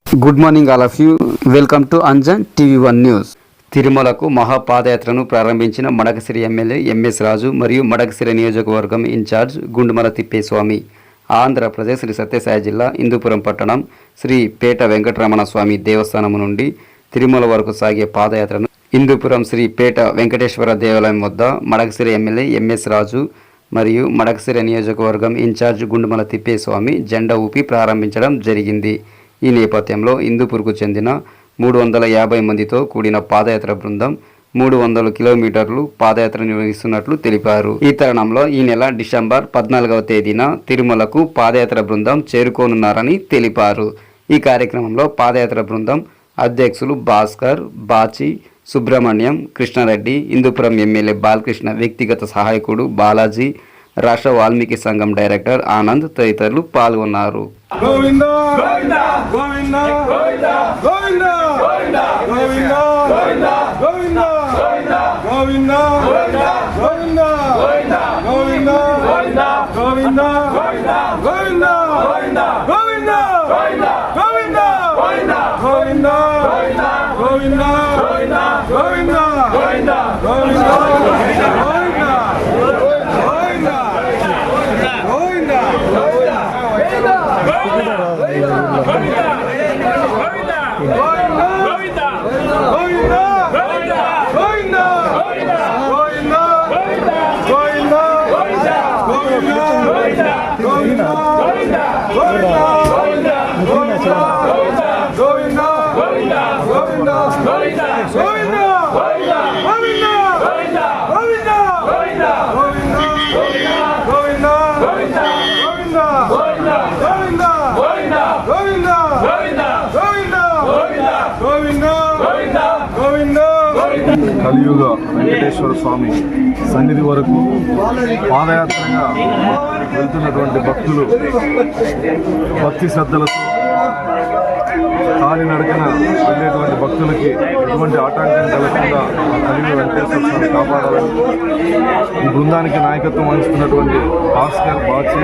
Good morning all of you. Welcome to Anjan TV one news. తిరుమలకు మహాపాదయాత్రను ప్రారంభించిన మడకశిర ఎమ్మెల్యే ఎంఎస్ రాజు మరియు మడకశిర నియోజకవర్గం ఇన్ఛార్జ్ గుండుమల తిప్పేస్వామి. ఆంధ్రప్రదేశ్ శ్రీ సత్యసాయి జిల్లా హిందూపురం పట్టణం శ్రీ పేట వెంకటరమణ స్వామి దేవస్థానం నుండి తిరుమల వరకు సాగే పాదయాత్రను హిందూపురం శ్రీ పేట వెంకటేశ్వర దేవాలయం వద్ద మడకశిర ఎమ్మెల్యే ఎంఎస్ రాజు మరియు మడకశిర నియోజకవర్గం ఇన్ఛార్జ్ గుండుమల తిప్పేస్వామి జెండా ఊపి ప్రారంభించడం జరిగింది. ఈ నేపథ్యంలో హిందూపూర్కు చెందిన 350 మందితో కూడిన పాదయాత్ర బృందం 300 కిలోమీటర్లు పాదయాత్ర నిర్వహిస్తున్నట్లు తెలిపారు. ఈ తరుణంలో ఈ నెల డిసెంబర్ 14వ తేదీన తిరుమలకు పాదయాత్ర బృందం చేరుకోనున్నారని తెలిపారు. ఈ కార్యక్రమంలో పాదయాత్ర బృందం అధ్యక్షులు భాస్కర్, బాచి, సుబ్రహ్మణ్యం, కృష్ణారెడ్డి, హిందూపురం ఎమ్మెల్యే బాలకృష్ణ వ్యక్తిగత సహాయకుడు బాలాజీ, రాష్ట్ర వాల్మీకి సంఘం డైరెక్టర్ ఆనంద్ తదితరులు పాల్గొన్నారు. కలియుగ వెంకటేశ్వర స్వామి సన్నిధి వరకు పాదయాత్రగా వెళ్తున్నటువంటి భక్తులు భక్తి శ్రద్ధలతో కాలినడకన వెళ్ళేటువంటి భక్తులకి ఎటువంటి ఆటంకం కలగకుండా కలియుగ వెంకటేశ్వర స్వామి కాపాడాలని ఈ బృందానికి నాయకత్వం వహిస్తున్నటువంటి భాస్కర్, బాచి,